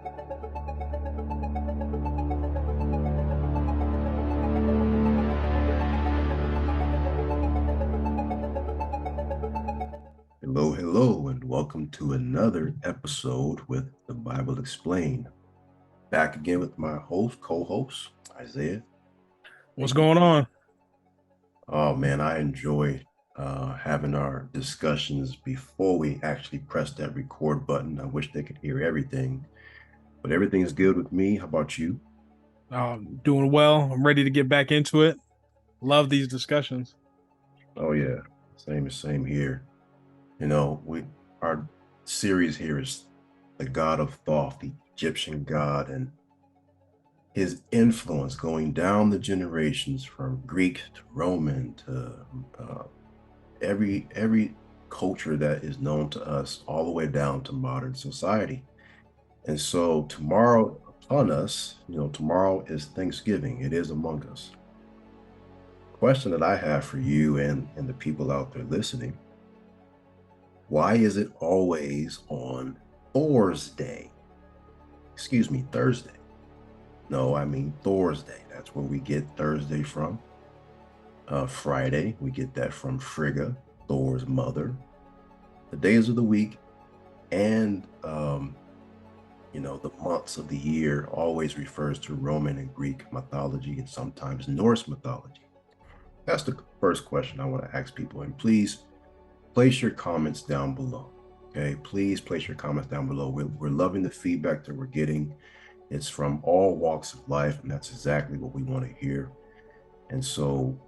Hello, hello, and welcome to another episode with the Bible Explained. Back again with my co-host, Isaiah. What's going on? Oh man, I enjoy having our discussions before we actually press that record button. I wish they could hear everything, but everything is good with me. How about you? Doing well. I'm ready to get back into it. Love these discussions. Oh yeah, same here. Our series here is the God of Thoth, the Egyptian god, and his influence going down the generations from Greek to Roman to every culture that is known to us, all the way down to modern society. And so tomorrow upon us, tomorrow is Thanksgiving. It is among us. Question that I have for you and the people out there listening: why is it always on Thors'Day? Excuse me, Thursday. No, I mean Thors'Day. That's where we get Thursday from. Friday, we get that from Frigga, Thor's mother. The days of the week and the months of the year always refers to Roman and Greek mythology and sometimes Norse mythology. That's the first question I want to ask people. And please place your comments down below. Okay, please place your comments down below. We're loving the feedback that we're getting. It's from all walks of life, and that's exactly what we want to hear. And so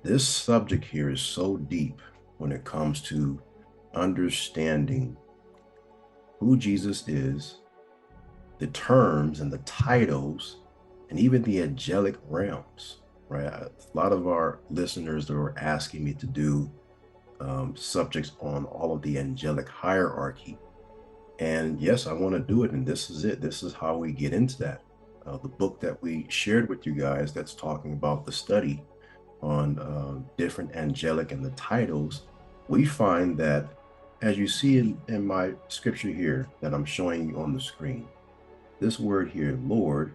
this subject here is so deep when it comes to understanding who Jesus is, the terms and the titles, and even the angelic realms, right? A lot of our listeners are asking me to do subjects on all of the angelic hierarchy. And yes, I want to do it. And this is it. This is how we get into that. The book that we shared with you guys that's talking about the study on different angelic and the titles, we find that, as you see in my scripture here that I'm showing you on the screen, this word here, Lord,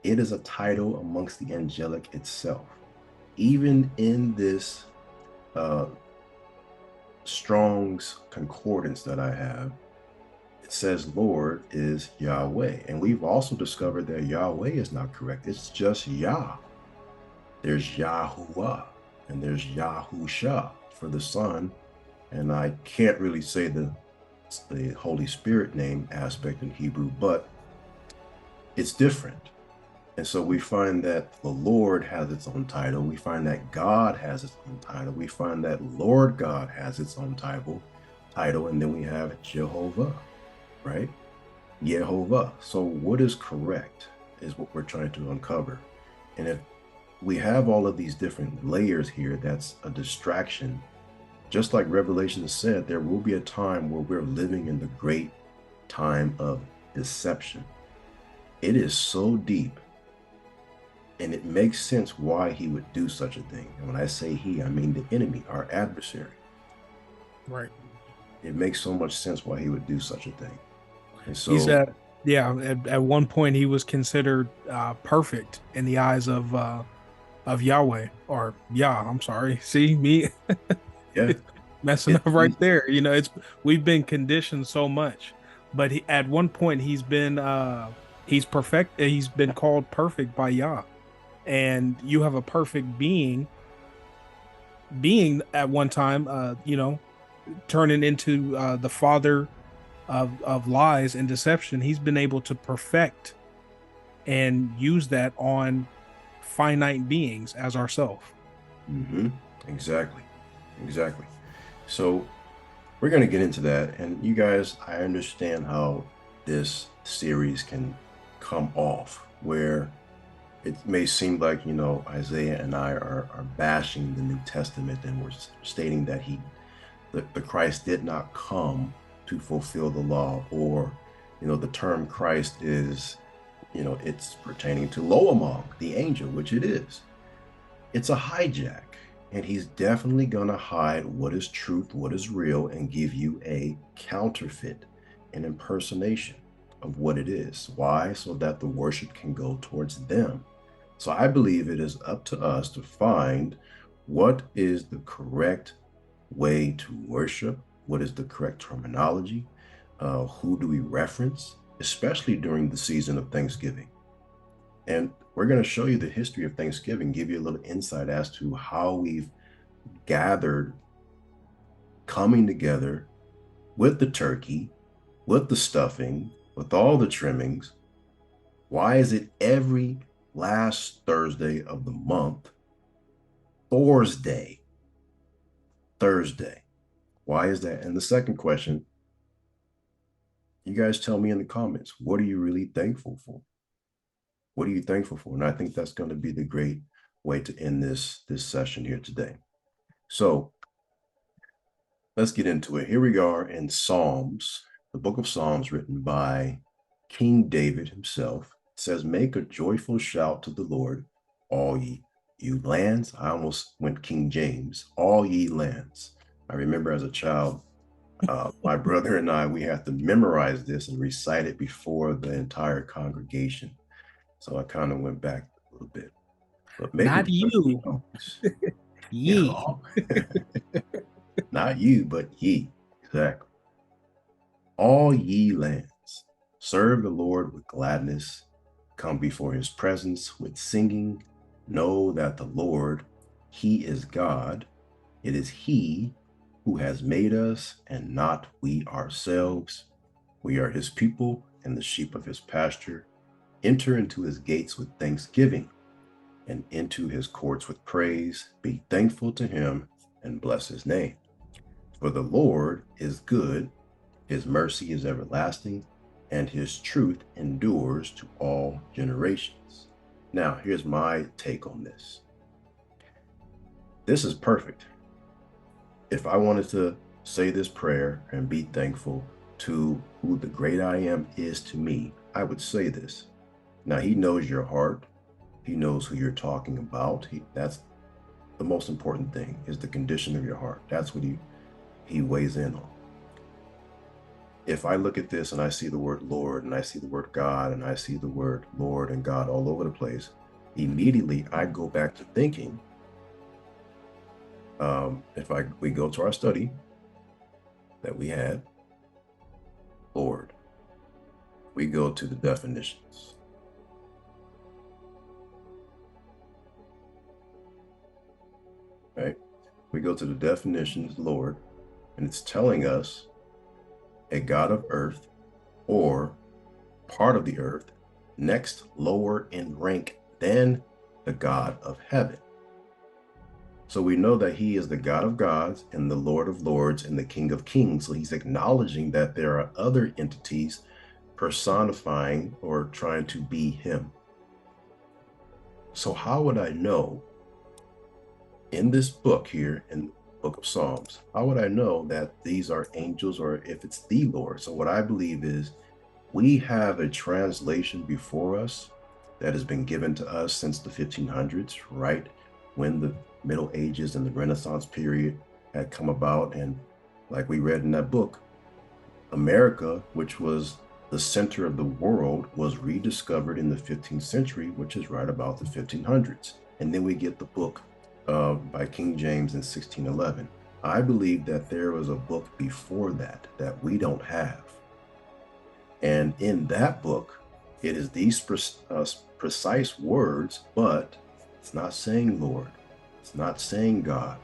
it is a title amongst the angelic itself. Even in this Strong's concordance that I have, it says Lord is Yahweh. And we've also discovered that Yahweh is not correct. It's just Yah. There's Yahuwah and there's Yahusha for the Son. And I can't really say the Holy Spirit name aspect in Hebrew, but it's different. And so we find that the Lord has its own title. We find that God has its own title. We find that Lord God has its own title. And then we have Jehovah, right? Yehovah. So what is correct is what we're trying to uncover. And if we have all of these different layers here, that's a distraction. Just like Revelation said, there will be a time where we're living in the great time of deception. It is so deep, and it makes sense why he would do such a thing. And when I say he, I mean the enemy, our adversary. Right. It makes so much sense why he would do such a thing. And He so, said, yeah, at one point he was considered perfect in the eyes of Yahweh or Yah. I'm sorry. See me yeah, messing it, up right there. We've been conditioned so much, but at one point he's perfect. He's been called perfect by Yah, and you have a perfect being at one time. Turning into the father of lies and deception. He's been able to perfect and use that on finite beings as ourselves. mm-hmm, exactly. So we're going to get into that. And you guys, I understand how this series can come off where it may seem like, Isaiah and I are bashing the New Testament, and we're stating that the Christ did not come to fulfill the law, or, the term Christ is, it's pertaining to Loamong, the angel, which it is. It's a hijack. And he's definitely going to hide what is truth, what is real, and give you a counterfeit, an impersonation. of what it is. Why? So that the worship can go towards them. So I believe it is up to us to find what is the correct way to worship, what is the correct terminology, who do we reference, especially during the season of Thanksgiving. And we're going to show you the history of Thanksgiving, give you a little insight as to how we've gathered, coming together with the turkey, with the stuffing, with all the trimmings. Why is it every last Thursday of the month, Thors'Day, Thursday? Why is that? And the second question, you guys tell me in the comments, what are you really thankful for? What are you thankful for? And I think that's going to be the great way to end this session here today. So let's get into it. Here we are in Psalms, the book of Psalms written by King David himself. It says, make a joyful shout to the Lord, all you lands. I almost went King James, all ye lands. I remember as a child, my brother and I, we had to memorize this and recite it before the entire congregation. So I kind of went back a little bit. But make a Not you, you ye. know, not you, but ye. Exactly. All ye lands, serve the Lord with gladness, come before his presence with singing. Know that the Lord, he is God. It is he who has made us and not we ourselves. We are his people and the sheep of his pasture. Enter into his gates with thanksgiving and into his courts with praise. Be thankful to him and bless his name. For the Lord is good, his mercy is everlasting, and his truth endures to all generations. Now, here's my take on this. This is perfect. If I wanted to say this prayer and be thankful to who the great I am is to me, I would say this. Now, he knows your heart. He knows who you're talking about. That's the most important thing, is the condition of your heart. That's what he weighs in on. If I look at this and I see the word Lord and I see the word God and I see the word Lord and God all over the place, immediately I go back to thinking, if we go to our study that we had, Lord, we go to the definitions. Right? We go to the definitions, Lord, and it's telling us a God of earth or part of the earth, next lower in rank than the God of heaven. So we know that he is the God of gods and the Lord of lords and the King of kings. So he's acknowledging that there are other entities personifying or trying to be him. So how would I know in this book here, in the book of Psalms, how would I know that these are angels or if it's the Lord? So what I believe is we have a translation before us that has been given to us since the 1500s, right? When the Middle Ages and the Renaissance period had come about. And like we read in that book, America, which was the center of the world, was rediscovered in the 15th century, which is right about the 1500s. And then we get the book by King James in 1611. I believe that there was a book before that that we don't have. And in that book, it is these precise words, but it's not saying Lord. It's not saying God.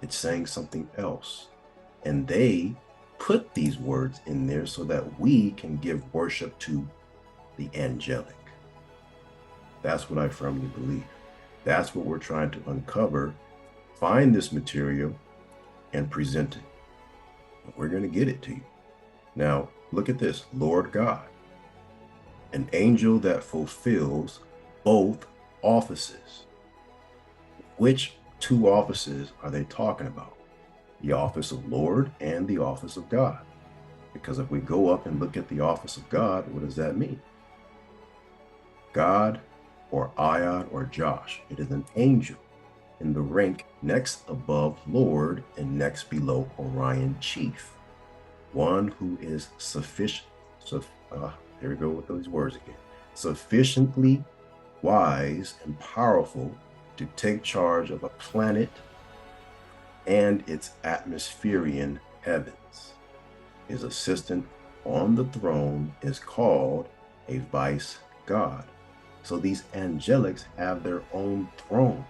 It's saying something else. And they put these words in there so that we can give worship to the angelic. That's what I firmly believe. That's what we're trying to uncover, find this material, and present it. We're going to get it to you. Now, look at this, Lord God, an angel that fulfills both offices. Which two offices are they talking about? The office of Lord and the office of God. Because if we go up and look at the office of God, what does that mean? God or Ion or Josh, it is an angel in the rank next above Lord and next below Orion Chief. One who is sufficient. So Here we go with those words again. Sufficiently wise and powerful to take charge of a planet and its atmospherian heavens. His assistant on the throne is called a vice god. So these angelics have their own throne.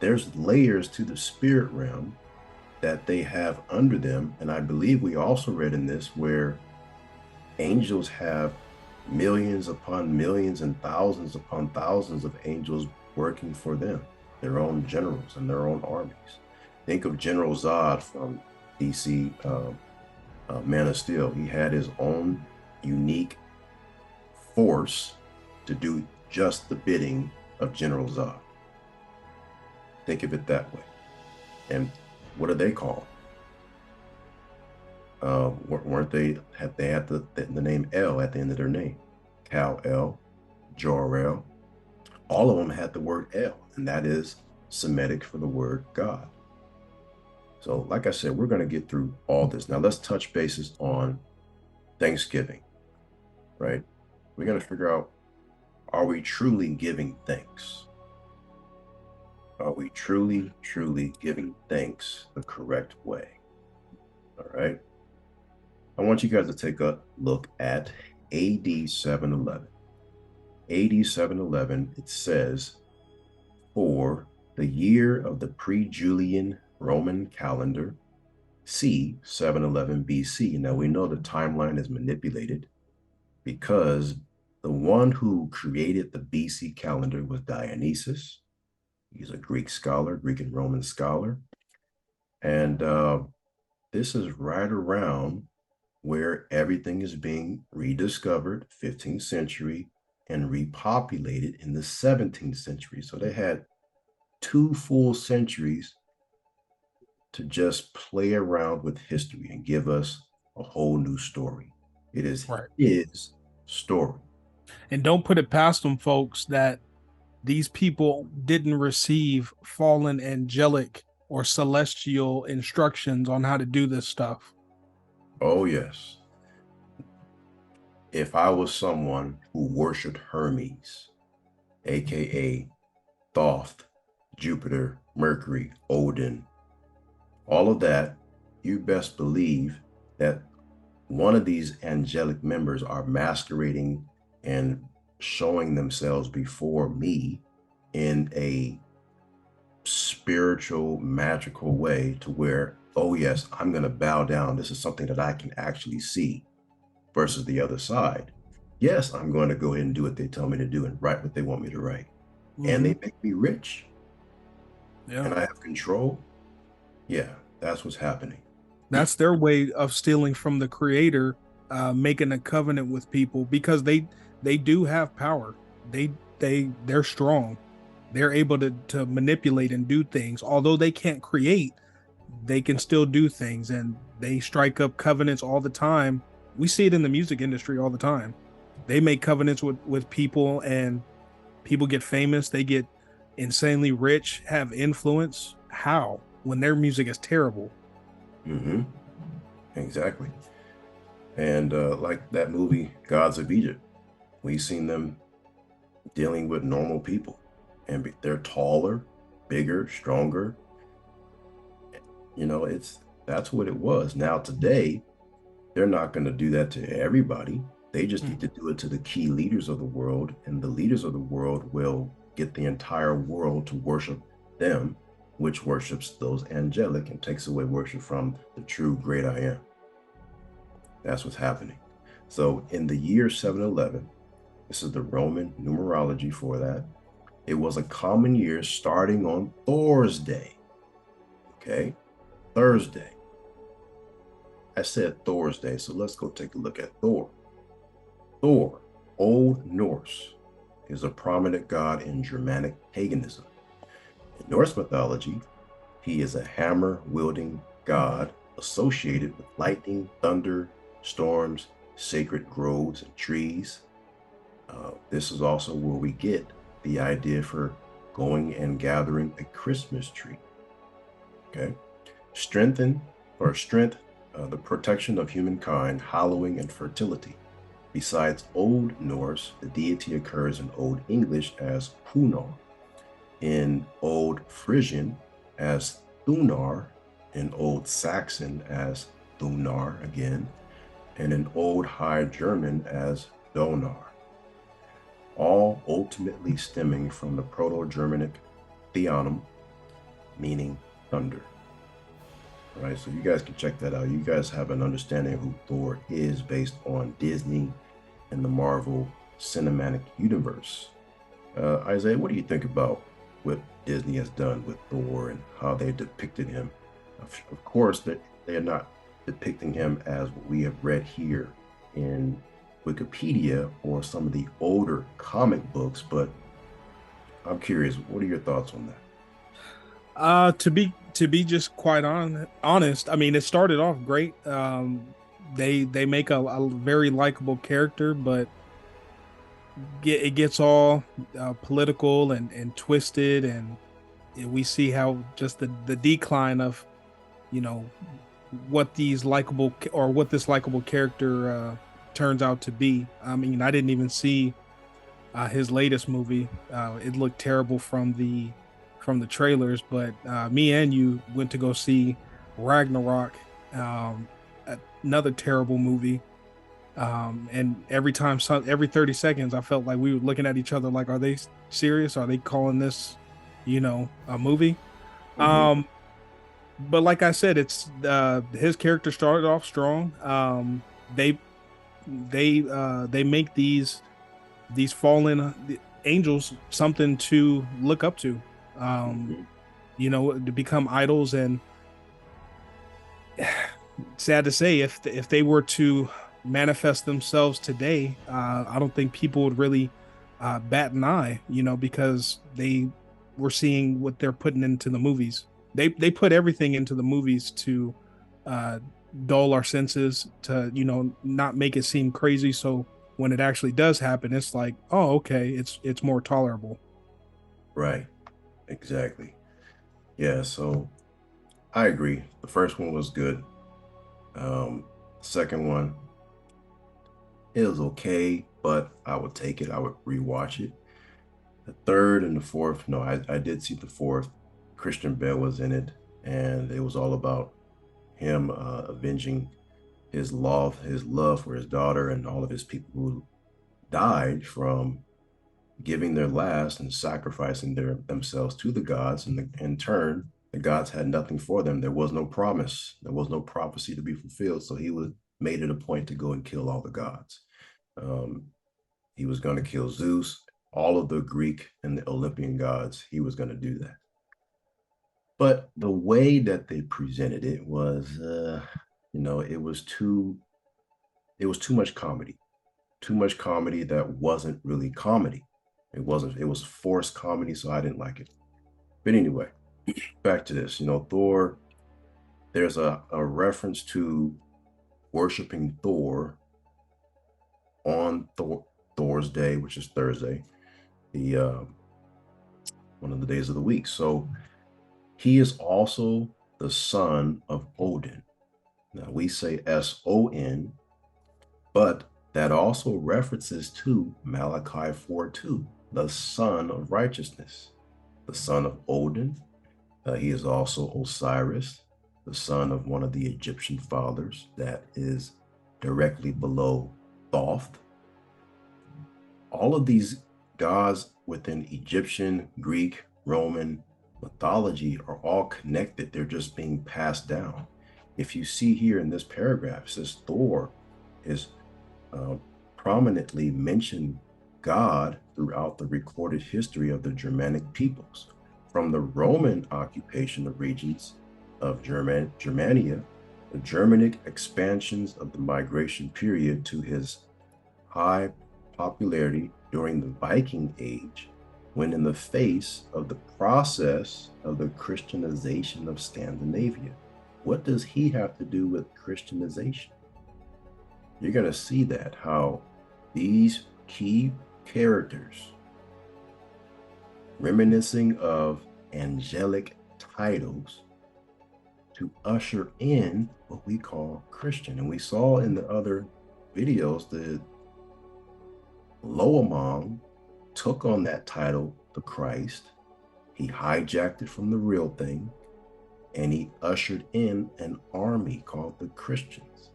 There's layers to the spirit realm that they have under them. And I believe we also read in this where angels have millions upon millions and thousands upon thousands of angels working for them, their own generals and their own armies. Think of General Zod from DC Man of Steel. He had his own unique force to do just the bidding of General Zod. Think of it that way. And what are they called? Weren't they had the name El at the end of their name? Kal-El, Jor-El. All of them had the word El, and that is Semitic for the word God. So, like I said, we're going to get through all this. Now, let's touch bases on Thanksgiving, right? We're going to figure out, are we truly giving thanks? Are we truly giving thanks the correct way? All right. I want you guys to take a look at AD 711. AD 711, it says, for the year of the pre-Julian Roman calendar, c. 711 BC. Now we know the timeline is manipulated because the one who created the BC calendar was Dionysius. He's a Greek scholar, Greek and Roman scholar. And this is right around where everything is being rediscovered, 15th century, and repopulated in the 17th century. So they had 2 full centuries to just play around with history and give us a whole new story. It is right. His story. And don't put it past them, folks, that these people didn't receive fallen angelic or celestial instructions on how to do this stuff. Oh, yes. If I was someone who worshiped Hermes, aka Thoth, Jupiter, Mercury, Odin, all of that, you best believe that one of these angelic members are masquerading and showing themselves before me in a spiritual, magical way to where, oh yes, I'm going to bow down. This is something that I can actually see, versus the other side. Yes, I'm going to go ahead and do what they tell me to do and write what they want me to write. Mm-hmm. And they make me rich. Yeah. And I have control. Yeah, that's what's happening. That's their way of stealing from the creator, making a covenant with people, because they do have power. They're strong. They're able to manipulate and do things. Although they can't create, they can still do things, and they strike up covenants all the time. We see it in the music industry all the time. They make covenants with people, and people get famous. They get insanely rich, have influence. How? When their music is terrible. Mm-hmm. Exactly. And like that movie, Gods of Egypt, we've seen them dealing with normal people, and they're taller, bigger, stronger. You know, that's what it was. Now today, they're not going to do that to everybody. They just need to do it to the key leaders of the world, and the leaders of the world will get the entire world to worship them, which worships those angelic and takes away worship from the true great I am. That's what's happening. So in the year 711, this is the Roman numerology for that. It was a common year starting on Thors'Day. Okay, Thursday. I said Thors'Day, so let's go take a look at Thor. Thor, Old Norse, is a prominent god in Germanic paganism. In Norse mythology, he is a hammer-wielding god associated with lightning, thunder, storms, sacred groves, and trees. This is also where we get the idea for going and gathering a Christmas tree. Okay, strength, the protection of humankind, hallowing, and fertility. Besides Old Norse, the deity occurs in Old English as Hunar, in Old Frisian as Thunar, in Old Saxon as Thunar again, and in Old High German as Donar, all ultimately stemming from the Proto-Germanic theonym, meaning thunder. All right, so you guys can check that out. You guys have an understanding of who Thor is based on Disney and the Marvel Cinematic Universe. Isaiah, what do you think about what Disney has done with Thor and how they depicted him? Of course, they're not depicting him as what we have read here in Wikipedia or some of the older comic books, but I'm curious, what are your thoughts on that? To be just quite honest, I mean, it started off great. They make a very likable character, but it gets all political and twisted, and we see how just the decline of, you know, what these likable or what this likable character turns out to be. I mean, I didn't even see his latest movie. It looked terrible from the trailers, but me and you went to go see Ragnarok, um, another terrible movie. And every 30 seconds, I felt like we were looking at each other like, are they serious? Are they calling this, a movie? Mm-hmm. Um, but like I said, it's his character started off strong. They they make these fallen angels something to look up to, um, Mm-hmm. to become idols. And sad to say, if they were to manifest themselves today, I don't think people would really bat an eye, because they were seeing what they're putting into the movies. They put everything into the movies to uh, dull our senses, to not make it seem crazy. So when it actually does happen, it's like, oh, okay, it's more tolerable. Right, exactly. Yeah, so I agree. The first one was good. Second one, it was okay, but I would take it. I would rewatch it. The third and the fourth, no, I did see the fourth. Christian Bale was in it, and it was all about him avenging his love for his daughter and all of his people who died from giving their last and sacrificing themselves to the gods. And in turn, the gods had nothing for them. There was no promise. There was no prophecy to be fulfilled. So he was made it a point to go and kill all the gods. Um, he was going to kill Zeus, all of the Greek and the Olympian gods. He was going to do that. But the way that they presented it was, it was too much comedy, too much comedy that wasn't really comedy. It was forced comedy, so I didn't like it. But anyway, back to this. Thor, there's a reference to worshiping Thor on Thor's Day, which is Thursday, the one of the days of the week. So he is also the son of Odin. Now we say Son, but that also references to Malachi 4:2, the son of righteousness, the son of Odin. He is also Osiris, the son of one of the Egyptian fathers that is directly below Thoth. All of these gods within Egyptian, Greek, Roman mythology are all connected. They're just being passed down. If you see here in this paragraph, it says Thor is uh, prominently mentioned God throughout the recorded history of the Germanic peoples, from the Roman occupation of regions of Germania, the Germanic expansions of the migration period, to his high popularity during the Viking Age, when in the face of the process of the Christianization of Scandinavia. What does he have to do with Christianization? You're going to see that how these key characters, reminiscing of angelic titles, to usher in what we call Christian. And we saw in the other videos Loamong took on that title, the Christ. He hijacked it from the real thing, and he ushered in an army called the Christians.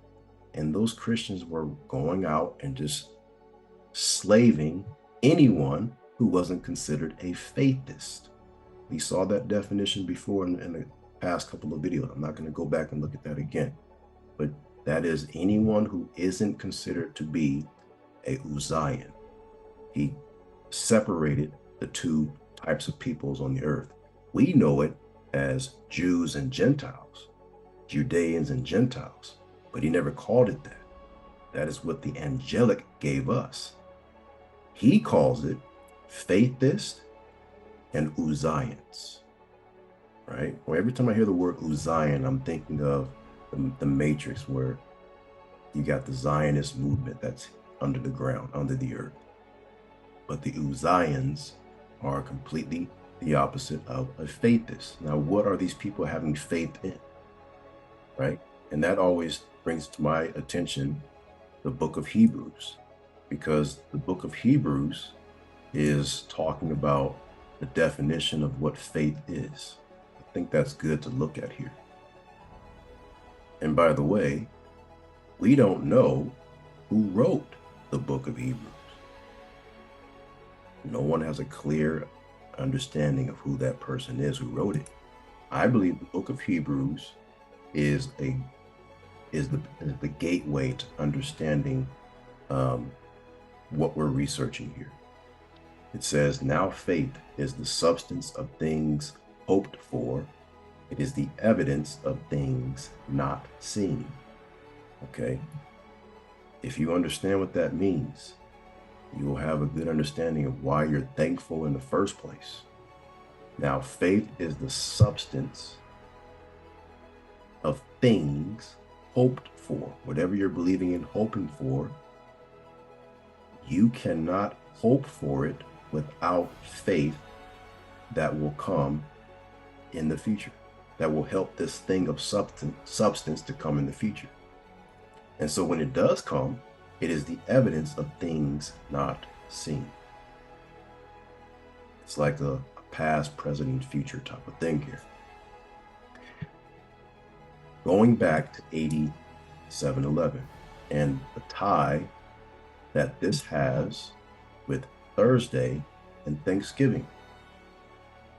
And those Christians were going out and just slaving anyone who wasn't considered a faithist. We saw that definition before in the past couple of videos. I'm not going to go back and look at that again. But that is anyone who isn't considered to be a Uzian. He separated the two types of peoples on the earth. We know it as Jews and Gentiles, Judeans and Gentiles, but he never called it that. That is what the angelic gave us. He calls it faithist and Uzians, right? Well, every time I hear the word Uzian, I'm thinking of the Matrix, where you got the Zionist movement that's under the ground, under the earth. But the Uzians are completely the opposite of a faithist. Now, what are these people having faith in, right? And that always brings to my attention the book of Hebrews, because the book of Hebrews is talking about the definition of what faith is. I think that's good to look at here. And by the way, we don't know who wrote the book of Hebrews. No one has a clear understanding of who that person is who wrote it. I believe the book of Hebrews is the gateway to understanding what we're researching here. It says, now faith is the substance of things hoped for. It is the evidence of things not seen. Okay? If you understand what that means, you will have a good understanding of why you're thankful in the first place. Now, faith is the substance of things hoped for. Whatever you're believing in, hoping for, you cannot hope for it without faith that will come in the future, that will help this thing of substance to come in the future. And so when it does come, it is the evidence of things not seen. It's like a past, present, and future type of thing here. Going back to 8711 and the tie that this has with Thursday and Thanksgiving.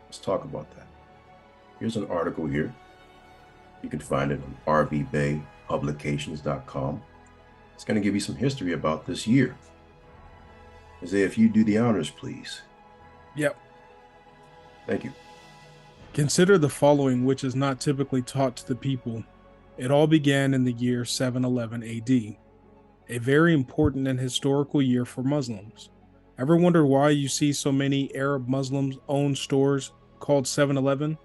Let's talk about that. Here's an article here. You can find it on rvbaypublications.com. It's going to give you some history about this year. Isaiah, if you do the honors, please. Yep. Thank you. Consider the following, which is not typically taught to the people. It all began in the year 711 AD, a very important and historical year for Muslims. Ever wonder why you see so many Arab Muslims own stores called 7-Eleven,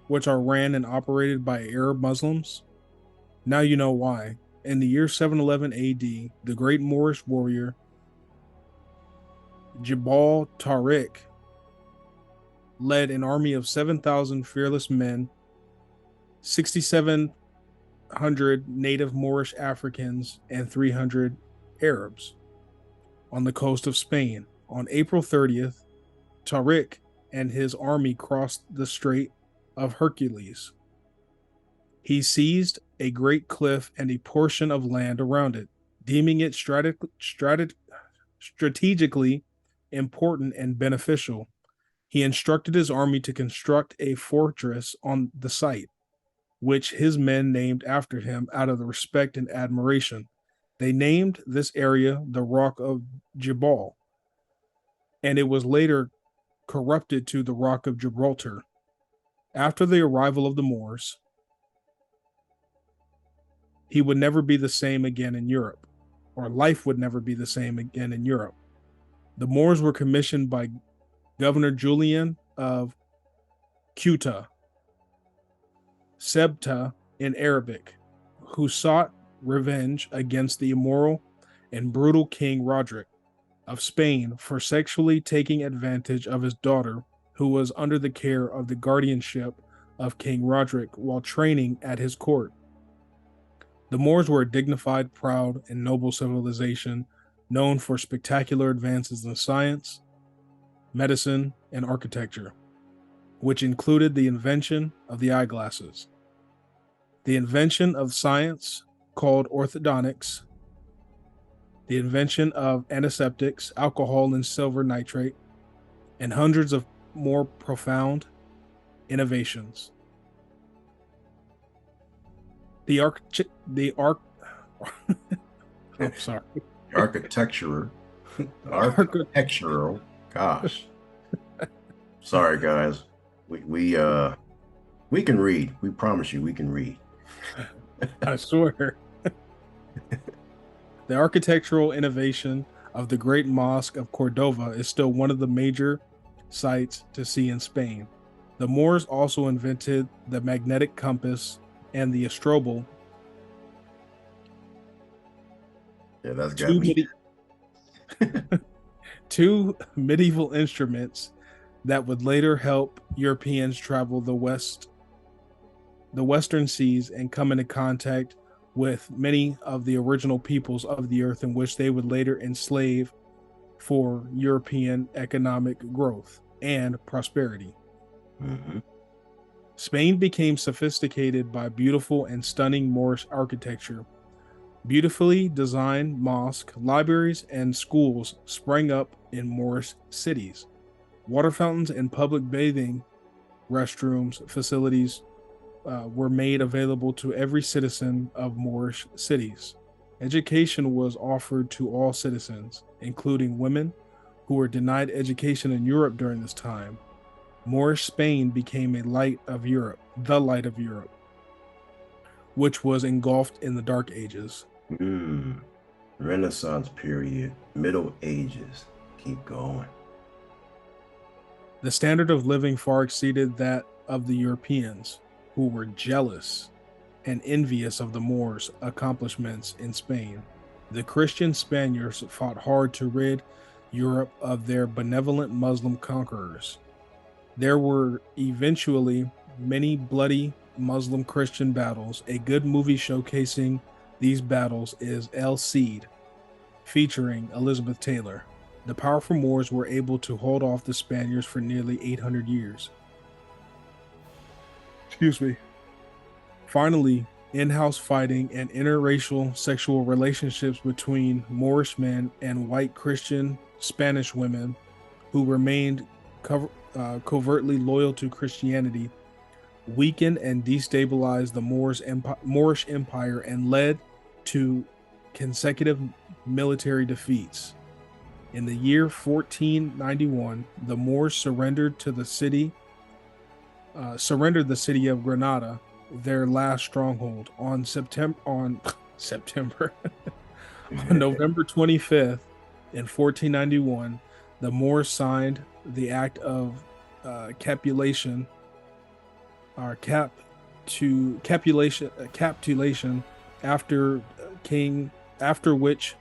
which are ran and operated by Arab Muslims? Now you know why. In the year 711 AD, the great Moorish warrior Jabal Tariq led an army of 7,000 fearless men, 6,700 native Moorish Africans, and 300 Arabs on the coast of Spain. On April 30th, Tariq and his army crossed the Strait of Hercules. He seized a great cliff and a portion of land around it, deeming it strategically important and beneficial. He instructed his army to construct a fortress on the site, which his men named after him out of the respect and admiration. They named this area the Rock of Jabal, and it was later corrupted to the Rock of Gibraltar. After the arrival of the Moors, he would never be the same again in Europe, or life would never be the same again in Europe. The Moors were commissioned by Governor Julian of Ceuta, Sebta in Arabic, who sought revenge against the immoral and brutal King Roderick of Spain for sexually taking advantage of his daughter, who was under the care of the guardianship of King Roderick while training at his court. The Moors were a dignified, proud, and noble civilization known for spectacular advances in science, medicine, and architecture, which included the invention of the eyeglasses, the invention of science called orthodontics, the invention of antiseptics, alcohol and silver nitrate, and hundreds of more profound innovations. The arch the arc I'm sorry. Architecture, Arch- architectural. Gosh, sorry guys. We can read. We promise you, we can read. I swear. The architectural innovation of the Great Mosque of Cordova is still one of the major sights to see in Spain. The Moors also invented the magnetic compass and the astrobal, Yeah, that's got two, me. two medieval instruments that would later help Europeans travel the western seas and come into contact with many of the original peoples of the earth in which they would later enslave for European economic growth and prosperity. Mhm. Spain became sophisticated by beautiful and stunning Moorish architecture. Beautifully designed mosques, libraries, and schools sprang up in Moorish cities. Water fountains and public bathing restrooms facilities were made available to every citizen of Moorish cities. Education was offered to all citizens, including women who were denied education in Europe during this time. Moorish Spain became a light of Europe, the light of Europe, which was engulfed in the Dark Ages. Mm. Renaissance period, Middle Ages. Keep going. The standard of living far exceeded that of the Europeans, who were jealous and envious of the Moors' accomplishments in Spain. The Christian Spaniards fought hard to rid Europe of their benevolent Muslim conquerors. There were eventually many bloody Muslim Christian battles. A good movie showcasing these battles is El Cid, featuring Elizabeth Taylor. The powerful Moors were able to hold off the Spaniards for nearly 800 years. Excuse me. Finally, in-house fighting and interracial sexual relationships between Moorish men and white Christian Spanish women who remained covertly loyal to Christianity weakened and destabilized the Moorish Empire and led to consecutive military defeats. In the year 1491, the Moors surrendered the city of Granada, their last stronghold, on September on November 25th in 1491. The Moors signed the Act of Capitulation, or capitulation after which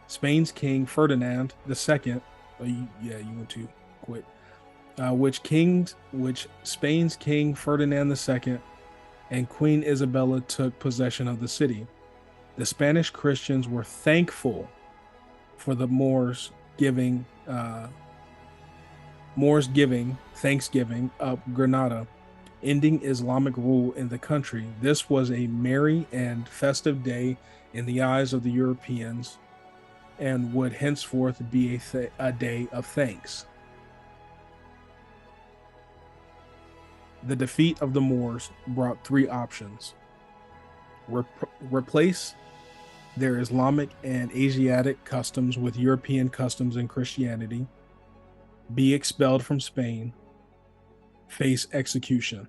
Spain's King Ferdinand II, you went too quick. Which Spain's King Ferdinand II and Queen Isabella took possession of the city. The Spanish Christians were thankful for the Moors giving Thanksgiving up Granada, ending Islamic rule in the country. This was a merry and festive day in the eyes of the Europeans and would henceforth be a day of thanks. The defeat of the Moors brought three options: replace their Islamic and Asiatic customs with European customs and Christianity, be expelled from Spain, face execution.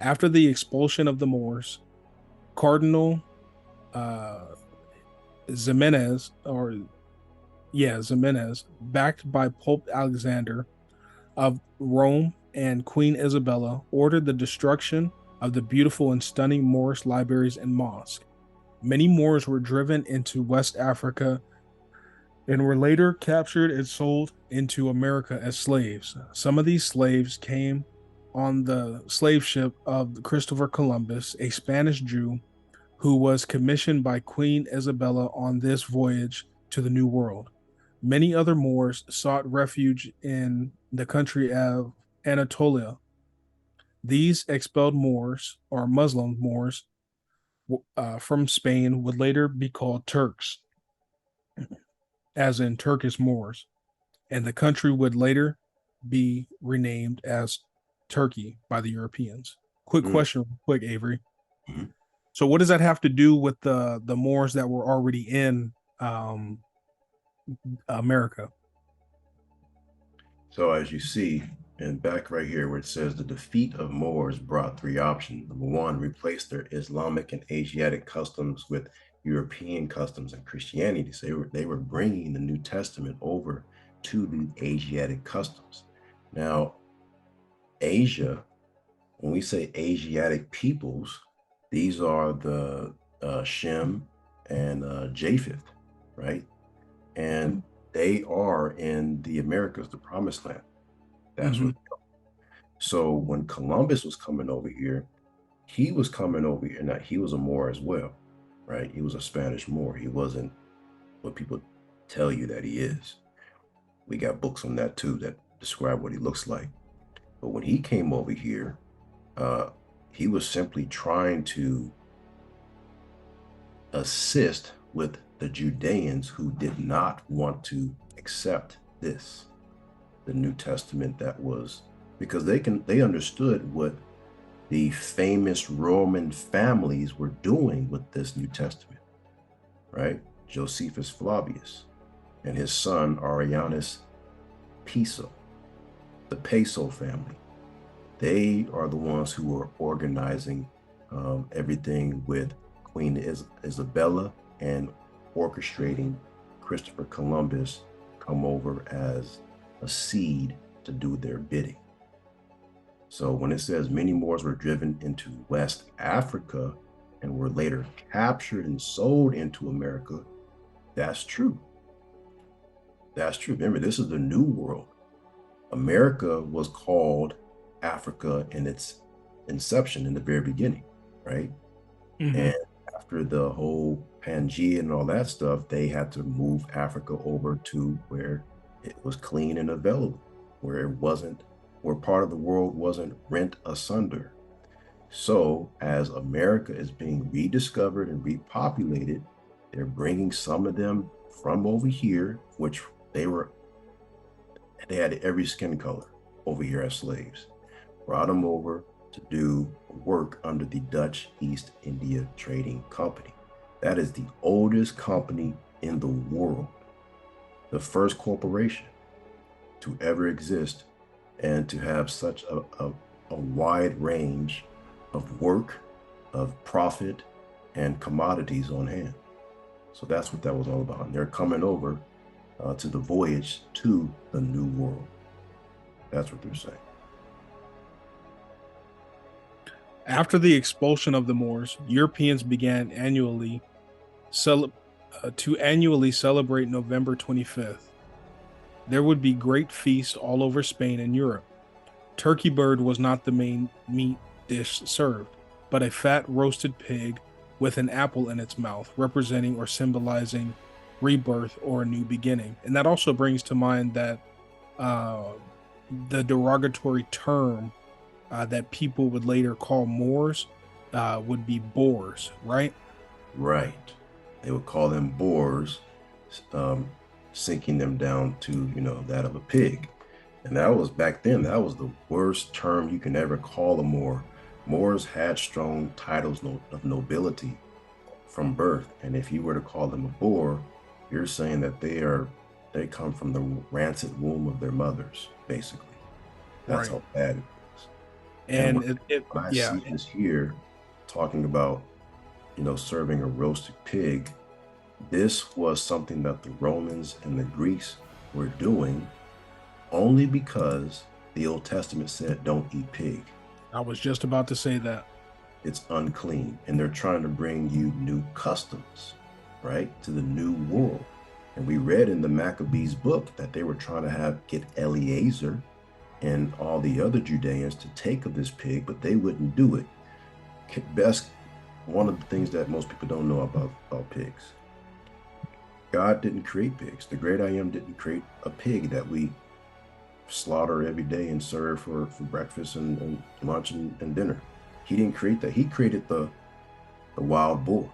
After the expulsion of the Moors, Cardinal Ximenes, backed by Pope Alexander of Rome and Queen Isabella, ordered the destruction of the beautiful and stunning Moorish libraries and mosques. Many Moors were driven into West Africa and were later captured and sold into America as slaves. Some of these slaves came on the slave ship of Christopher Columbus, a Spanish Jew who was commissioned by Queen Isabella on this voyage to the New World. Many other Moors sought refuge in the country of Anatolia. These expelled Moors, or Muslim Moors, from Spain would later be called Turks, as in Turkish Moors, and the country would later be renamed as Turkey by the Europeans. Quick Mm, question, quick, Avery. mhm. So, what does that have to do with the Moors that were already in America? So as you see, and back right here where it says the defeat of Moors brought three options. Number one, replace their Islamic and Asiatic customs with European customs and Christianity. So they were bringing the New Testament over to the Asiatic customs. Now, Asia, when we say Asiatic peoples, these are the Shem and Japheth, right? And they are in the Americas, the Promised Land. That's Mm-hmm. what. So when Columbus was coming over here, he was coming over here. Now he was a Moor as well, right? He was a Spanish Moor. He wasn't what people tell you that he is. We got books on that too that describe what he looks like. But when he came over here, uh, he was simply trying to assist with the Judeans who did not want to accept this, the New Testament that was, because they understood what the famous Roman families were doing with this New Testament, right? Josephus Flavius and his son Arianus Piso, the Peso family. They are the ones who are organizing everything with Queen Isabella and orchestrating Christopher Columbus come over as a seed to do their bidding. So when it says many Moors were driven into West Africa and were later captured and sold into America, that's true. That's true. Remember, this is the New World. America was called Africa in its inception in the very beginning, right? Mm-hmm. And after the whole Pangea and all that stuff, they had to move Africa over to where it was clean and available, where it wasn't, where part of the world wasn't rent asunder. So as America is being rediscovered and repopulated, they're bringing some of them from over here, which they had every skin color over here as slaves, brought them over to do work under the Dutch East India Trading Company. That is the oldest company in the world, the first corporation to ever exist and to have such a wide range of work, of profit, and commodities on hand. So that's what that was all about. And they're coming over to the voyage to the New World. That's what they're saying. After the expulsion of the Moors, Europeans began to annually celebrate November 25th. There would be great feasts all over Spain and Europe. Turkey bird was not the main meat dish served, but a fat roasted pig with an apple in its mouth, representing or symbolizing rebirth or a new beginning. And that also brings to mind that uh, the derogatory term that people would later call Moors would be Boers, right? Right. They would call them boars, um, sinking them down to, that of a pig. And that was back then, that was the worst term you can ever call a Moor. Moors had strong titles of nobility from birth. And if you were to call them a Boer, you're saying that they come from the rancid womb of their mothers, basically. That's Right. how bad it is. And And when I yeah, see this here talking about, serving a roasted pig, this was something that the Romans and the Greeks were doing only because the Old Testament said don't eat pig. I was just about to say that. It's unclean. And they're trying to bring you new customs, right, to the new world. And we read in the Maccabees book that they were trying to get Eleazar and all the other Judeans to take of this pig, but they wouldn't do it. Best, one of the things that most people don't know about pigs. God didn't create pigs. The great I am didn't create a pig that we slaughter every day and serve for breakfast and lunch and dinner. He didn't create that. He created the wild boar,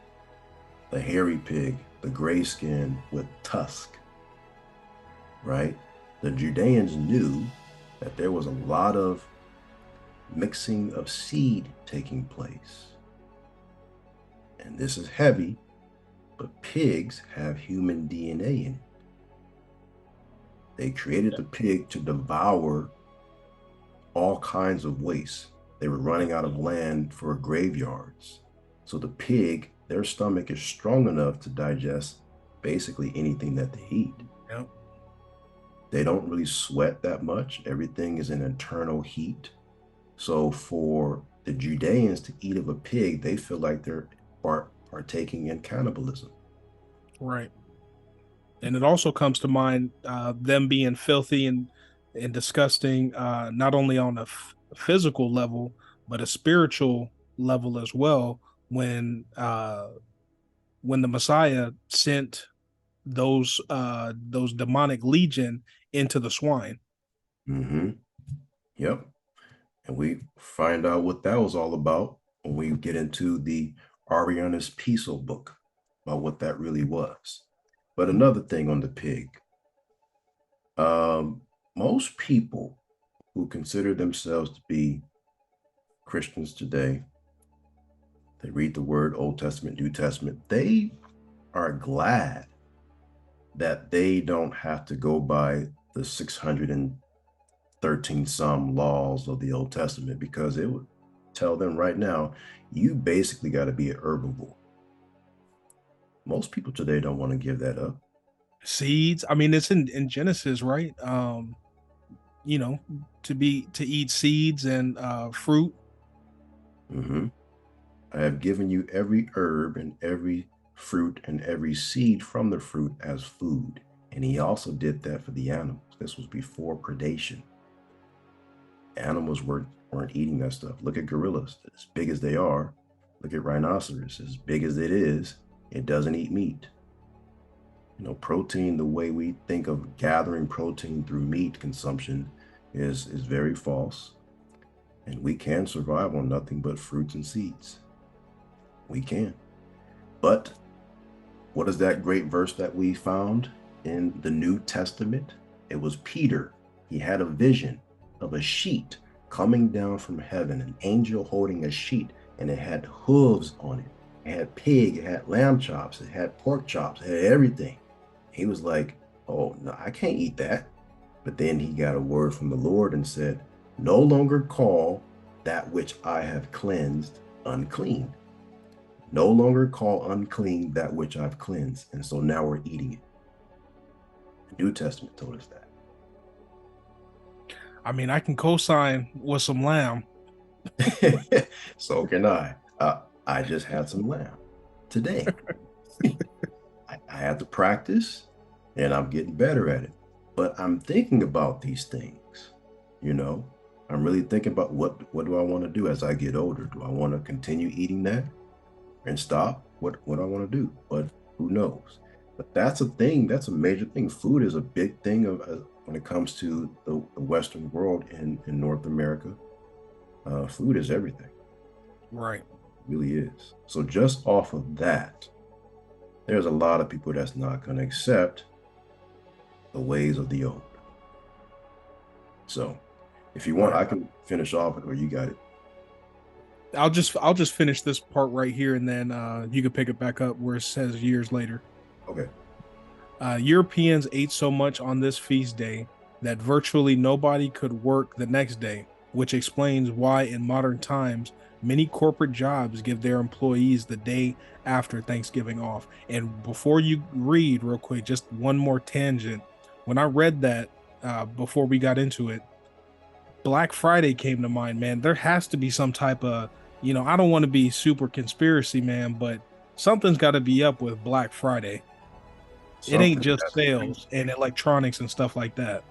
the hairy pig, the gray skin with tusk, right? The Judeans knew that there was a lot of mixing of seed taking place. And this is heavy, but pigs have human DNA in it. They created the pig to devour all kinds of waste. They were running out of land for graveyards. So the pig, their stomach is strong enough to digest basically anything that they eat. Yep. They don't really sweat that much. Everything is in internal heat. So for the Judeans to eat of a pig, they feel like they're partaking in cannibalism. Right. And it also comes to mind them being filthy and disgusting, not only on a physical level, but a spiritual level as well. When the Messiah sent those demonic legion into the swine. Mm-hmm. Yep. And we find out what that was all about when we get into the Ariana's Piso book about what that really was. But another thing on the pig, um, most people who consider themselves to be Christians today, they read the word Old Testament, New Testament, they are glad that they don't have to go by the 613 some laws of the Old Testament, because it would tell them right now, you basically got to be an herbivore. Most people today don't want to give that up. Seeds. I mean, it's in Genesis, right? You know, to eat seeds and fruit. Mm-hmm. I have given you every herb and every fruit and every seed from the fruit as food. And he also did that for the animals. This was before predation. Animals weren't eating that stuff. Look at gorillas, as big as they are. Look at rhinoceros, as big as it is, it doesn't eat meat. You know, protein, the way we think of gathering protein through meat consumption is very false. And we can survive on nothing but fruits and seeds. We can. But what is that great verse that we found in the New Testament? It was Peter. He had a vision of a sheet coming down from heaven, an angel holding a sheet, and it had hooves on it. It had pig, it had lamb chops, it had pork chops, it had everything. He was like, oh, no, I can't eat that. But then he got a word from the Lord and said, no longer call that which I have cleansed unclean. No longer call unclean that which I've cleansed. And so now we're eating it. The New Testament told us that. I mean, I can co-sign with some lamb. So can I. I just had some lamb today. I had to practice and I'm getting better at it. But I'm thinking about these things, you know. I'm really thinking about what do I want to do as I get older? Do I want to continue eating that and stop? What do I want to do? But who knows? But that's a thing. That's a major thing. Food is a big thing when it comes to the Western world in North America. Food is everything. Right. It really is. So just off of that, there's a lot of people that's not going to accept the ways of the old. So if you want, Right. I can finish off it, or you got it. I'll just finish this part right here, and then you can pick it back up where it says years later. Okay. Europeans ate so much on this feast day that virtually nobody could work the next day, which explains why in modern times many corporate jobs give their employees the day after Thanksgiving off. And before you read, real quick, just one more tangent. When I read that before we got into it, Black Friday came to mind, man. There has to be some type of, I don't want to be super conspiracy, man, but something's got to be up with Black Friday. It ain't Something just that's sales and electronics and stuff like that.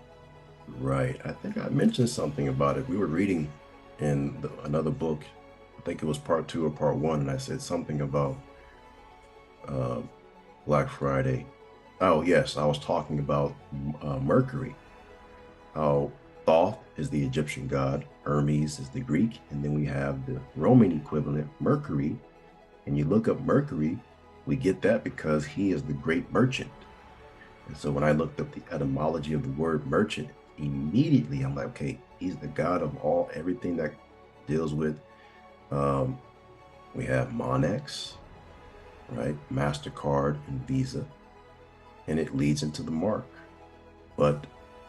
right. I think I mentioned something about it. We were reading in another book. I think it was part two or part one, and I said something about uh, Black Friday. Oh, yes, I was talking about Mercury. How Thoth is the Egyptian god, Hermes is the Greek, and then we have the Roman equivalent, Mercury. And you look up Mercury, we get that because he is the great merchant. And so when I looked up the etymology of the word merchant, immediately I'm like, okay, he's the god of all everything that deals with. Um, we have Monex, right? MasterCard and Visa, and it leads into the mark. But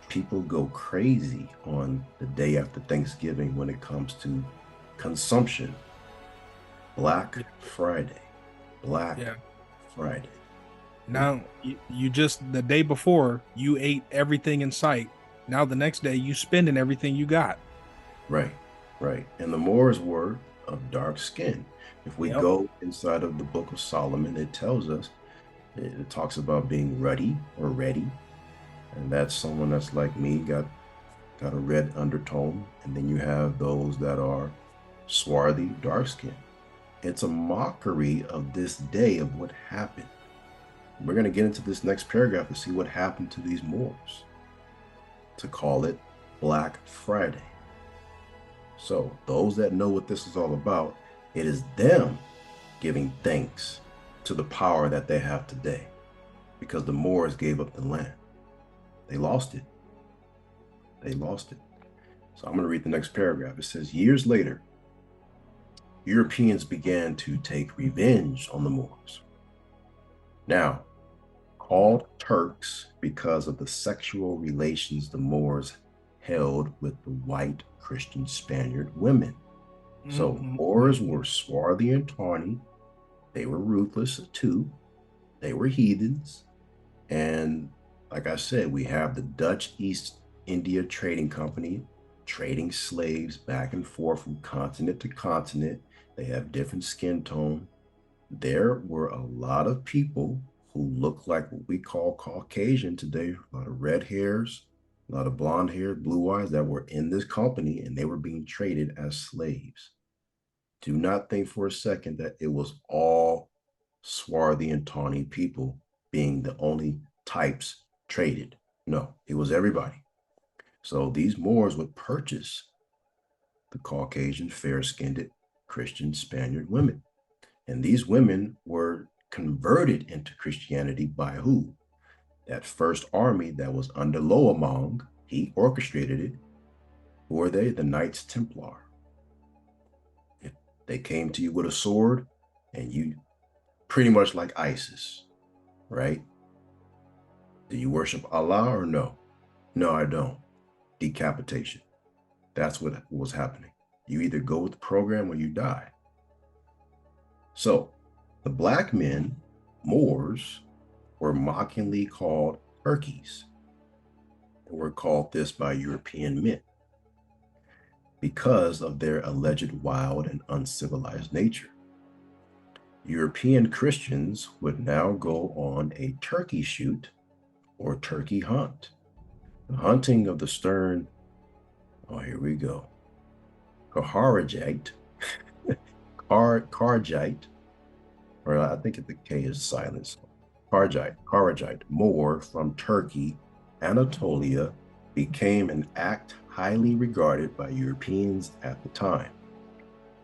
people go crazy on the day after Thanksgiving when it comes to consumption. Black Yeah. Friday, Black Yeah. Friday. And Now you just the day before you ate everything in sight. Now the next day you spending everything you got. right, right. And the Moors were of dark skin. If we Yep. go inside of the Book of Solomon, it tells us, it talks about being ruddy or ready. And that's someone that's like me, got a red undertone. And then you have those that are swarthy, dark skin. It's a mockery of this day of what happened. We're going to get into this next paragraph to see what happened to these Moors, to call it Black Friday. So, those that know what this is all about, it is them giving thanks to the power that they have today because the Moors gave up the land. They lost it. They lost it. So, I'm going to read the next paragraph. It says, years later, Europeans began to take revenge on the Moors. Now, called Turks because of the sexual relations the Moors held with the white Christian Spaniard women. So Mm-hmm, Moors mm-hmm. were swarthy and tawny. They were ruthless too. They were heathens. And like I said, we have the Dutch East India Trading Company trading slaves back and forth from continent to continent. They have different skin tone. There were a lot of people who look like what we call Caucasian today, a lot of red hairs, a lot of blonde hair, blue eyes that were in this company and they were being traded as slaves. Do not think for a second that it was all swarthy and tawny people being the only types traded. No, it was everybody. So these Moors would purchase the Caucasian, fair skinned Christian Spaniard women. And these women were converted into Christianity by who? That first army that was under Loamong, he orchestrated it. Who are they? The Knights Templar. If they came to you with a sword and you pretty much like ISIS, right? Do you worship Allah or no? No, I don't. Decapitation. That's what was happening. You either go with the program or you die. So the black men, Moors, were mockingly called turkeys, and were called this by European men because of their alleged wild and uncivilized nature. European Christians would now go on a turkey shoot or turkey hunt. The hunting of the stern, oh, here we go, Kaharajite, Karjite, or I think the K is silenced, Karajite Moor from Turkey, Anatolia, became an act highly regarded by Europeans at the time.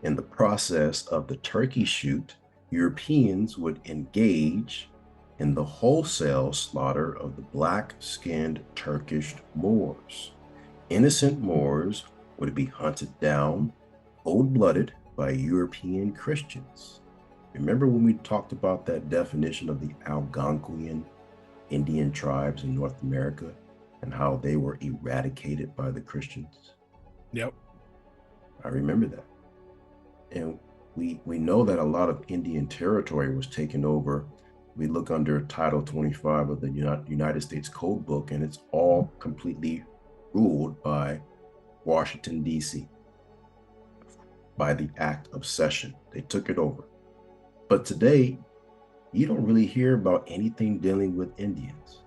In the process of the turkey shoot, Europeans would engage in the wholesale slaughter of the black-skinned Turkish Moors. Innocent Moors would be hunted down, cold-blooded by European Christians. Remember when we talked about that definition of the Algonquian Indian tribes in North America and how they were eradicated by the Christians? Yep. I remember that. And we know that a lot of Indian territory was taken over. We look under Title 25 of the United States Code Book, and it's all completely ruled by Washington, D.C., by the Act of Cession. They took it over. But today, you don't really hear about anything dealing with Indians.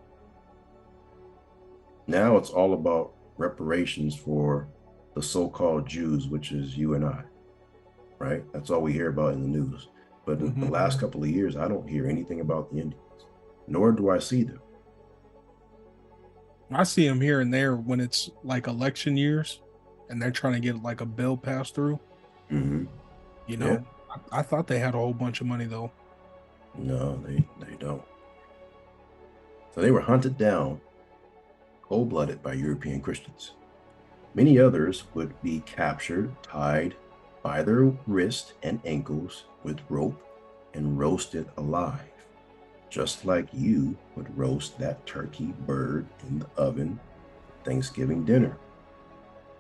Now it's all about reparations for the so-called Jews, which is you and I, right? That's all we hear about in the news. But in the Mm-hmm. last couple of years, I don't hear anything about the Indians, nor do I see them. I see them here and there when it's like election years and they're trying to get like a bill passed through. Hmm. You Yeah. know, I thought they had a whole bunch of money though. No, they don't. So they were hunted down cold-blooded by European Christians. Many others would be captured, tied by their wrists and ankles with rope, and roasted alive, just like you would roast that turkey bird in the oven for Thanksgiving dinner.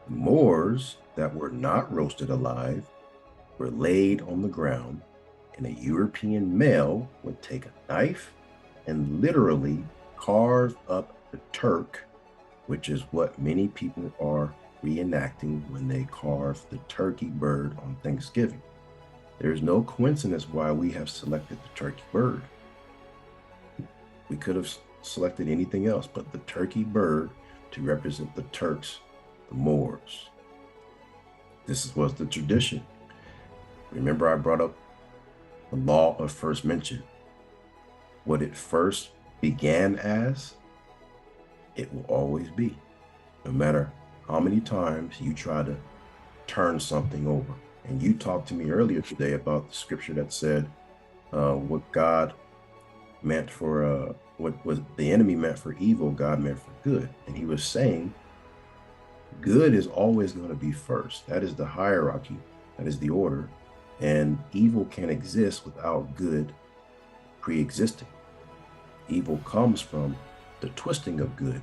The Moors that were not roasted alive were laid on the ground, and a European male would take a knife and literally carve up the Turk, which is what many people are reenacting when they carve the turkey bird on Thanksgiving. There's no coincidence why we have selected the turkey bird. We could have selected anything else but the turkey bird to represent the Turks, the Moors. This was the tradition. Remember, I brought up the law of first mention. What it first began as, it will always be, no matter how many times you try to turn something over. And you talked to me earlier today about the scripture that said what God meant for, what was the enemy meant for evil, God meant for good. And he was saying, good is always going to be first. That is the hierarchy, that is the order. And evil can't exist without good pre existing. Evil comes from the twisting of good,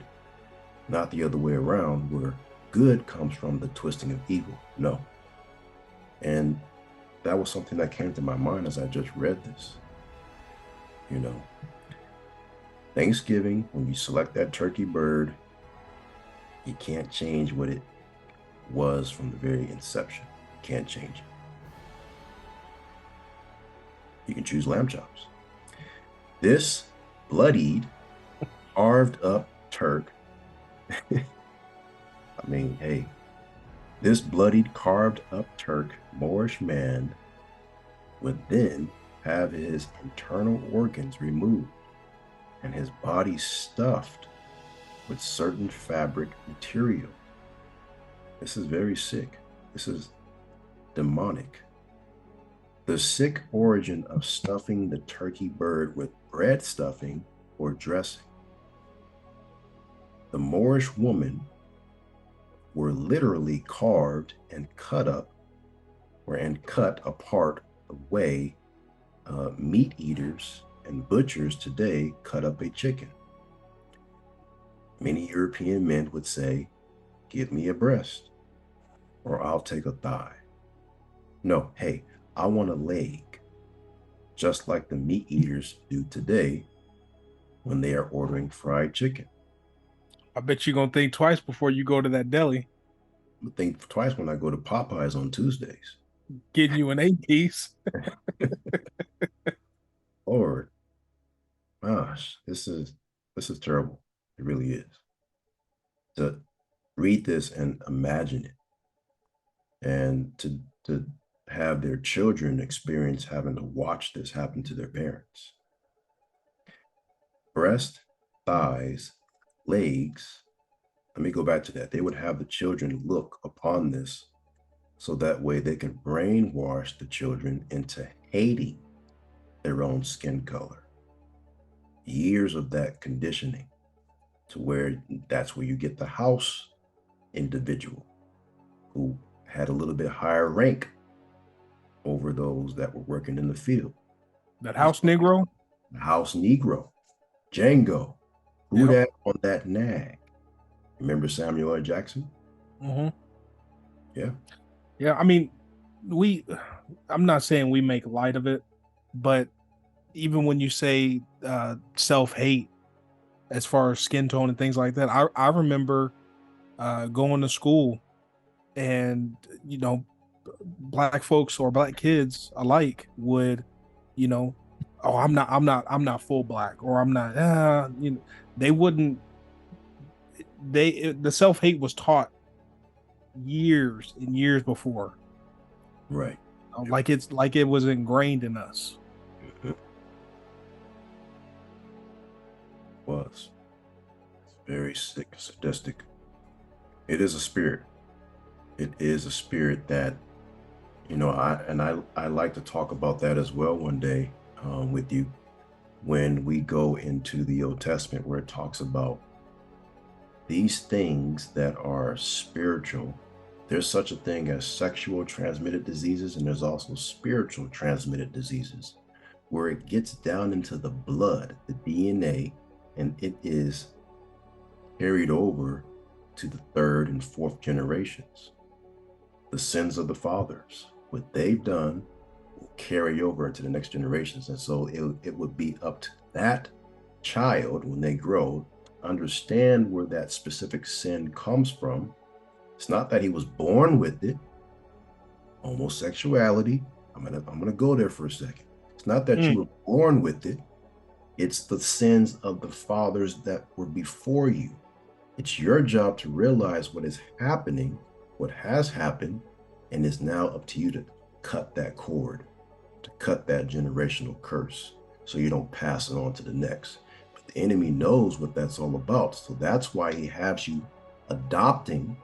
not the other way around, where good comes from the twisting of evil. No. And that was something that came to my mind as I just read this. You know, Thanksgiving, when you select that turkey bird, you can't change what it was from the very inception. You can't change it. You can choose lamb chops. This bloodied, carved up Turk, I mean, hey, this bloodied, carved up Turk, Moorish man would then have his internal organs removed and his body stuffed with certain fabric material. This is very sick. This is demonic. The sick origin of stuffing the turkey bird with bread stuffing or dressing. The Moorish women were literally carved and cut up and cut apart the way meat eaters and butchers today cut up a chicken. Many European men would say, give me a breast or I'll take a thigh. No, hey, I want a leg, just like the meat eaters do today when they are ordering fried chicken. I bet you're gonna think twice before you go to that deli I think twice when I go to Popeyes on Tuesdays. getting you an 8 piece. Lord, gosh, this is terrible. It really is. To read this and imagine it, and to have their children experience having to watch this happen to their parents. Breast, thighs, legs. Let me go back to that. They would have the children look upon this so that way they can brainwash the children into hating their own skin color. Years of that conditioning to where that's where you get the house individual who had a little bit higher rank over those that were working in the field. That house Negro. The house Negro, Django, who Yep. that on that nag. Remember Samuel L. Jackson? Mm-hmm. Yeah. Yeah. I mean, we. I'm not saying we make light of it, but even when you say self hate, as far as skin tone and things like that, I remember going to school and black folks or black kids alike would, you know, oh, I'm not full black, or I'm not, they wouldn't, the self hate was taught years and years before, Right. Yep. like it was ingrained in us. Mhm. Was Very sick, sadistic. It is a spirit. It is a spirit that, I like to talk about that as well one day with you when we go into the Old Testament where it talks about these things that are spiritual. There's such a thing as sexual transmitted diseases, and there's also spiritual transmitted diseases where it gets down into the blood, the DNA, and it is carried over to the third and fourth generations. The sins of the fathers, what they've done, will carry over into the next generations. And so it would be up to that child when they grow to understand where that specific sin comes from. It's not that he was born with it. Homosexuality, I'm gonna go there for a second. It's not that you Mm. were born with it. It's the sins of the fathers that were before you. It's your job to realize what is happening, what has happened, and it's now up to you to cut that cord, to cut that generational curse so you don't pass it on to the next. But the enemy knows what that's all about. So that's why he has you adopting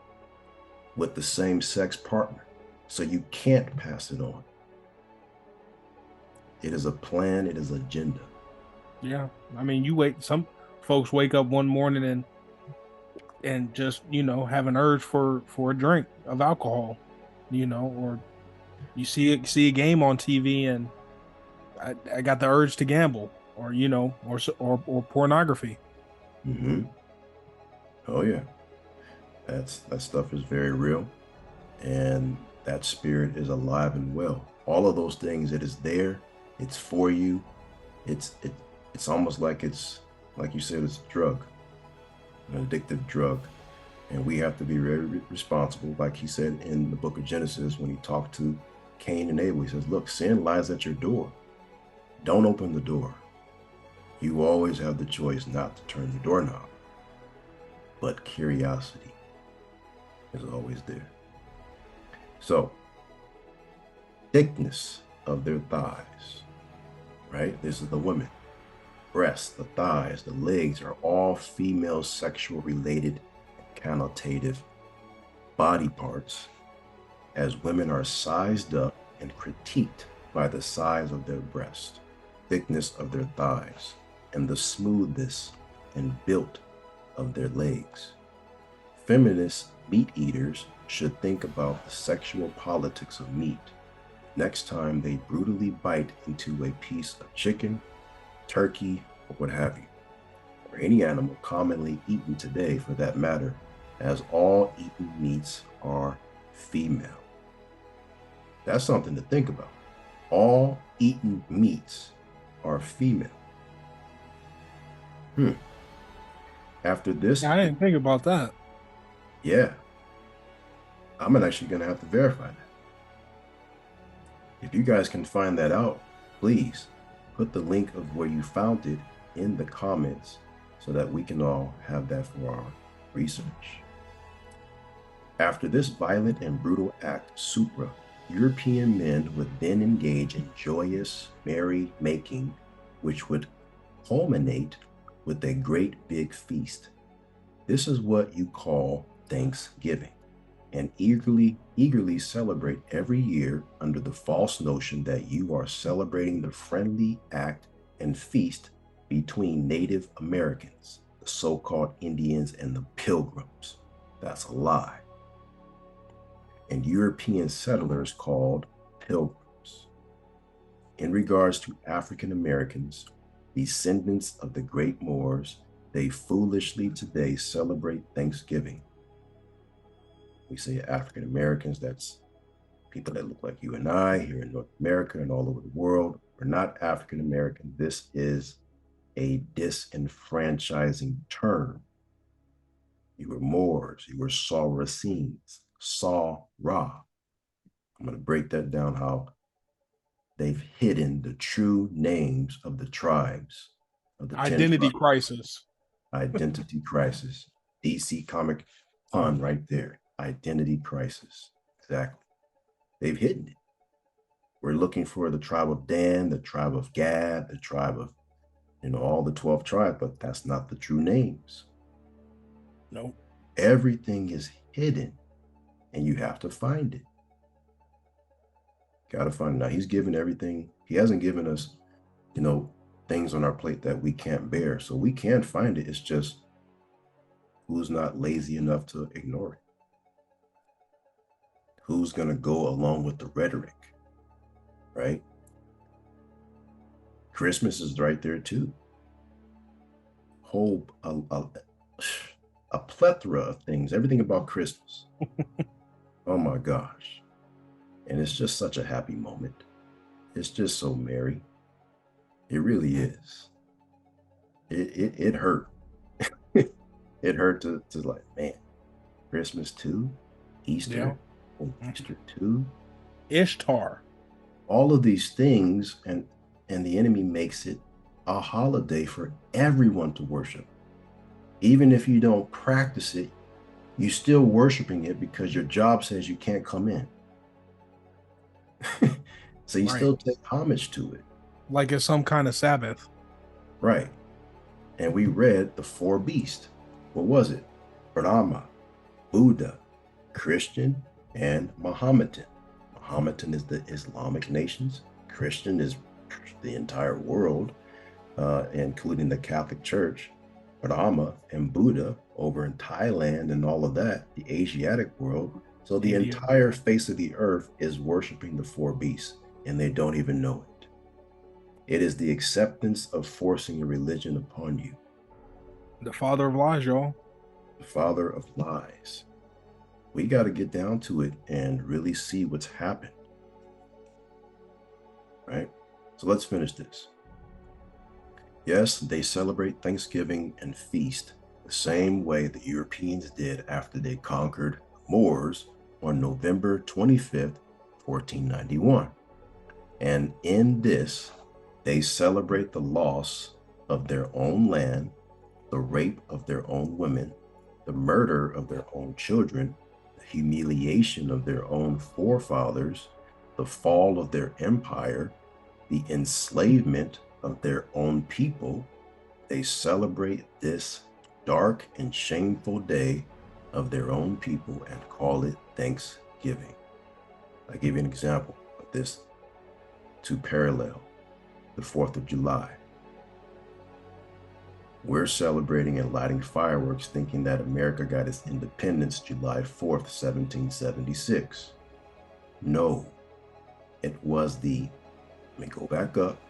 with the same sex partner. So you can't pass it on. It is a plan, it is agenda. Yeah. I mean, some folks wake up one morning and just, have an urge for a drink of alcohol, or you see a game on TV and I got the urge to gamble, or or pornography. Mm-hmm. Oh yeah. That stuff is very real. And that spirit is alive and well. All of those things, it is there, it's for you. It's almost like it's like you said, it's a drug, an addictive drug. And we have to be very responsible, like he said in the book of Genesis when he talked to Cain and Abel. He says, look, sin lies at your door. Don't open the door. You always have the choice not to turn the doorknob, but curiosity is always there. So, thickness of their thighs, right? This is the women. Breasts, the thighs, the legs are all female sexual related connotative body parts, as women are sized up and critiqued by the size of their breast, thickness of their thighs, and the smoothness and built of their legs. Feminist meat eaters should think about the sexual politics of meat next time they brutally bite into a piece of chicken, turkey, or what have you, or any animal commonly eaten today for that matter, as all eaten meats are female. That's something to think about. All eaten meats are female. After this, Yeah, I didn't think about that. yeah, I'm actually going to have to verify that. If you guys can find that out, please put the link of where you found it in the comments so that we can all have that for our research. After this violent and brutal act, supra, European men would then engage in joyous merry making, which would culminate with a great big feast. This is what you call Thanksgiving, and eagerly celebrate every year under the false notion that you are celebrating the friendly act and feast between Native Americans, the so-called Indians, and the Pilgrims. That's a lie. And European settlers called Pilgrims. In regards to African Americans, descendants of the great Moors, they foolishly today celebrate Thanksgiving. We say African Americans, that's people that look like you and I here in North America and all over the world. We're not African American. This is a disenfranchising term. You were Moors, you were Saracens, Ra. I'm going to break that down how they've hidden the true names of the tribes of the 10 Identity tribes. crisis. Identity crisis. DC comic pun right there. Identity crisis. Exactly. They've hidden it. We're looking for the tribe of Dan, the tribe of Gad, the tribe of, all the 12 tribes, but that's not the true names. No. Everything is hidden and you have to find it. Got to find it. Now, he's given everything. He hasn't given us, you know, things on our plate that we can't bear. So we can find it. It's just who's not lazy enough to ignore it? Who's going to go along with the rhetoric, right? Christmas is right there too. Whole a plethora of things, everything about Christmas. Oh my gosh. And it's just such a happy moment. It's just so merry. It really is. It hurt. It hurt to like, man, Christmas too, Yeah. Easter, oh, Easter too. Ishtar. All of these things, and the enemy makes it a holiday for everyone to worship. Even if you don't practice it, you still worshiping it because your job says you can't come in. So you Right. still take homage to it. Like it's some kind of Sabbath. Right. And we read the four beasts. What was it? Brahma, Buddha, Christian, and Mohammedan. Mohammedan is the Islamic nations. Christian is the entire world, including the Catholic Church. Brahma and Buddha over in Thailand and all of that, the Asiatic world. So the India. entire face of the earth is worshiping the four beasts, and they don't even know it. It is the acceptance of forcing a religion upon you. The father of lies, y'all. The father of lies. We got to get down to it and really see what's happened. Right? So let's finish this. Yes, they celebrate Thanksgiving and feast the same way the Europeans did after they conquered the Moors on November 25th, 1491. And in this, they celebrate the loss of their own land, the rape of their own women, the murder of their own children, the humiliation of their own forefathers, the fall of their empire, the enslavement of their own people. They celebrate this dark and shameful day of their own people and call it Thanksgiving. I give you an example of this to parallel the 4th of July. We're celebrating and lighting fireworks thinking that America got its independence July 4th, 1776. No, it was let me go back up,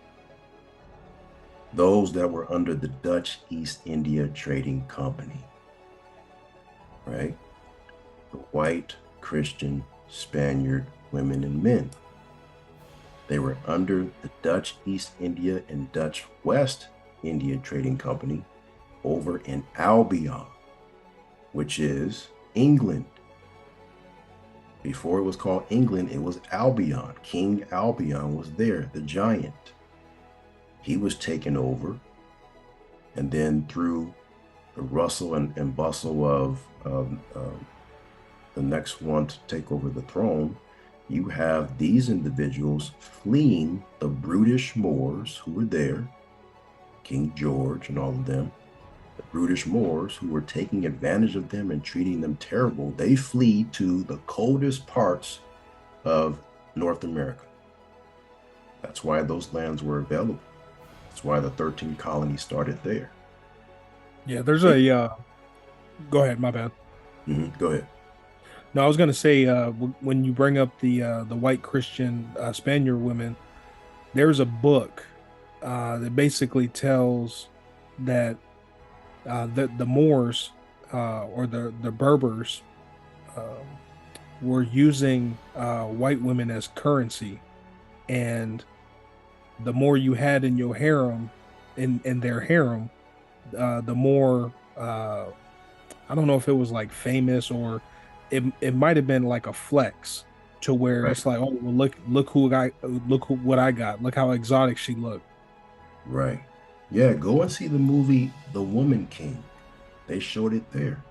those that were under the Dutch East India Trading Company, right? The white, Christian, Spaniard women and men. They were under the Dutch East India and Dutch West India Trading Company over in Albion, which is England. Before it was called England, it was Albion. King Albion was there, the giant. He was taken over, and then through the rustle and bustle of the next one to take over the throne, you have these individuals fleeing the brutish Moors who were there, King George and all of them. The brutish Moors who were taking advantage of them and treating them terrible, they flee to the coldest parts of North America. That's why those lands were available. That's why the 13 colonies started there. Yeah, there's go ahead, my bad. Go ahead. No, I was gonna say when you bring up the white Christian Spaniard women, there's a book that basically tells that the Moors or the Berbers were using white women as currency, and the more you had in your harem, in their harem, the more I don't know if it was like famous or it might have been like a flex to where Right. it's like, oh well, look what I got, look how exotic she looked. Right. Yeah, go and see the movie The Woman King. They showed it there.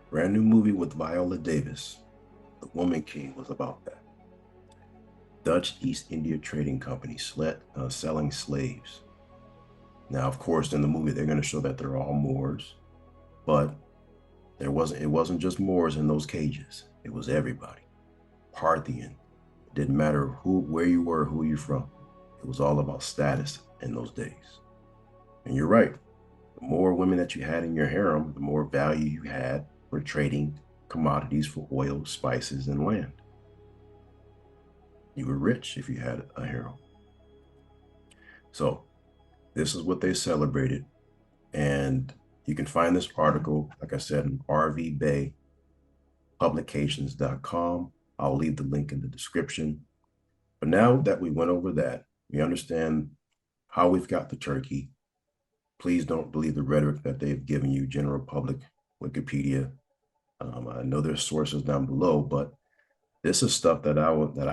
Brand new movie with Viola Davis. The Woman King was about that. Dutch East India Trading Company selling slaves. Now, of course, in the movie, they're going to show that they're all Moors. But it wasn't just Moors in those cages. It was everybody. Parthian. It didn't matter where you were, who you're from. It was all about status in those days. And you're right. The more women that you had in your harem, the more value you had for trading commodities for oil, spices, and land. You were rich if you had a harem. So this is what they celebrated. And you can find this article, like I said, in rvbaypublications.com. I'll leave the link in the description. But now that we went over that, we understand how we've got the turkey. Please don't believe the rhetoric that they've given you, general public, Wikipedia. I know there's sources down below, but this is stuff that I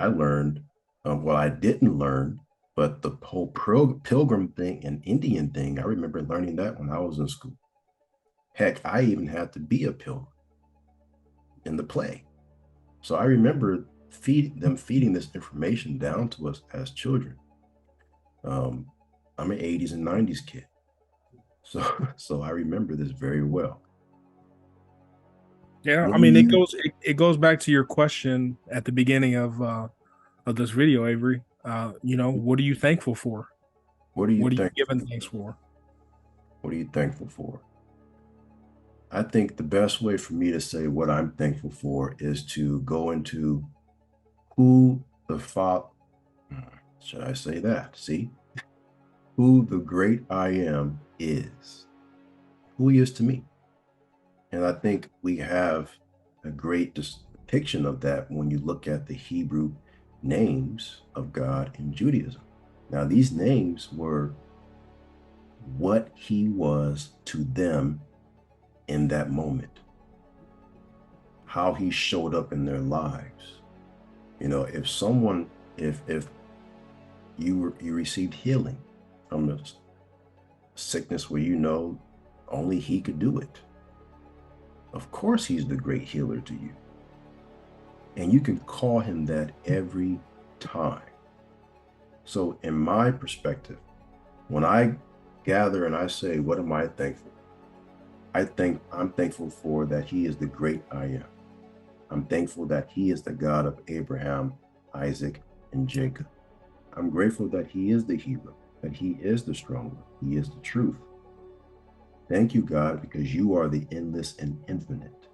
learned. Well, I didn't learn, but the whole pilgrim thing and Indian thing, I remember learning that when I was in school. Heck, I even had to be a pilgrim in the play. So I remember feeding this information down to us as children. I'm an 80s and 90s kid. So I remember this very well. Yeah, What I do mean, you it goes back to your question at the beginning of this video, Avery. What are you thankful for? what are you What are you thankful giving for? thanks for? What are you thankful for? I think the best way for me to say what I'm thankful for is to go into who the Father, should I say that? See, who the great I am is, who he is to me. And I think we have a great depiction of that when you look at the Hebrew names of God in Judaism. Now, these names were what he was to them in that moment, how he showed up in their lives. If someone, if you received healing from a sickness where only he could do it, of course he's the great healer to you. And you can call him that every time. So in my perspective, when I gather and I say, what am I thankful? I'm thankful for that he is the great I am. I'm thankful that he is the God of Abraham, Isaac, and Jacob. I'm grateful that he is the hero, that he is the strong one, he is the truth. Thank you, God, because you are the endless and infinite,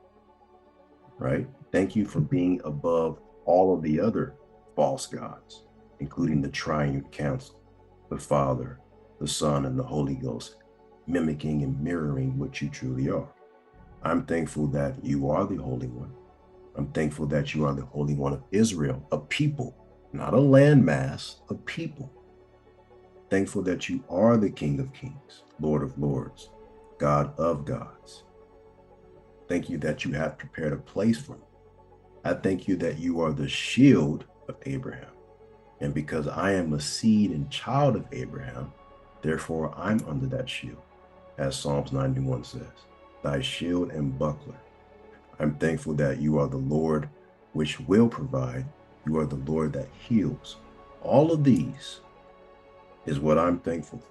right? Thank you for being above all of the other false gods, including the triune council, the Father, the Son, and the Holy Ghost, mimicking and mirroring what you truly are. I'm thankful that you are the Holy One. I'm thankful that you are the Holy One of Israel, a people, not a landmass, a people. Thankful that you are the King of Kings, Lord of Lords, God of gods. Thank you that you have prepared a place for me. I thank you that you are the shield of Abraham. And because I am a seed and child of Abraham, therefore I'm under that shield, as Psalms 91 says, thy shield and buckler. I'm thankful that you are the Lord which will provide. You are the Lord that heals. All of these is what I'm thankful for.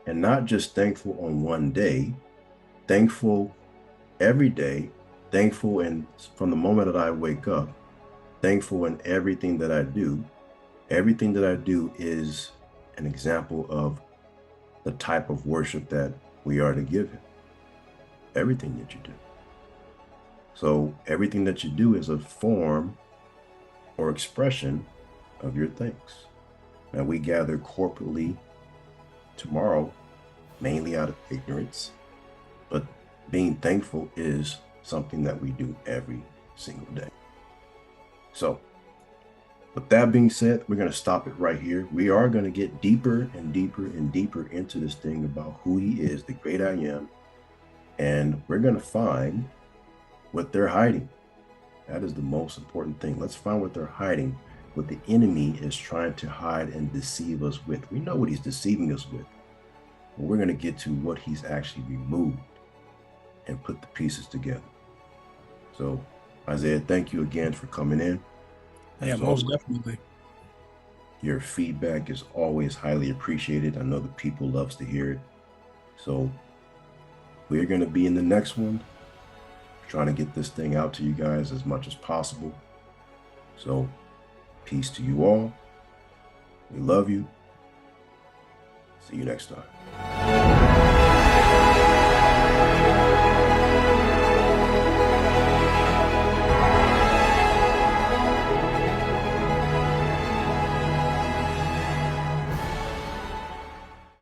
And not just thankful on one day, thankful every day, thankful from the moment that I wake up, thankful in everything that I do. Everything that I do is an example of the type of worship that we are to give him. Everything that you do. So everything that you do is a form or expression of your thanks. Now we gather corporately tomorrow, mainly out of ignorance, but being thankful is something that we do every single day. So with that being said, we're going to stop it right here. We are going to get deeper and deeper and deeper into this thing about who he is, the great I am. And we're going to find what they're hiding. That is the most important thing. Let's find what they're hiding, what the enemy is trying to hide and deceive us with. We know what he's deceiving us with. But we're going to get to what he's actually removed and put the pieces together. So, Isaiah, thank you again for coming in. Yeah, most definitely. Your feedback is always highly appreciated. I know the people loves to hear it. So We're going to be in the next one, trying to get this thing out to you guys as much as possible. So, peace to you all. We love you. See you next time.